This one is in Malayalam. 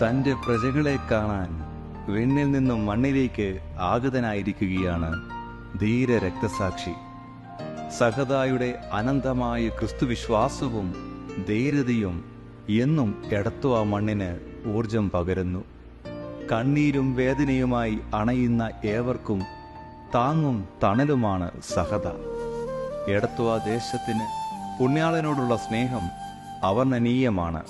തൻ്റെ പ്രജകളെ കാണാൻ വിണ്ണിൽ നിന്നും മണ്ണിലേക്ക് ആഗതനായിരിക്കുകയാണ് ധീര രക്തസാക്ഷി. സഹദായുടെ അനന്തമായ ക്രിസ്തുവിശ്വാസവും ധൈര്യതയും എന്നും എടത്വ മണ്ണിന് ഊർജം പകരുന്നു. കണ്ണീരും വേദനയുമായി അണയുന്ന ഏവർക്കും താങ്ങും തണലുമാണ് സഹദ. എടത്വ ദേശത്തിന് പുണ്യാളനോടുള്ള സ്നേഹം അവർണ്ണനീയമാണ്.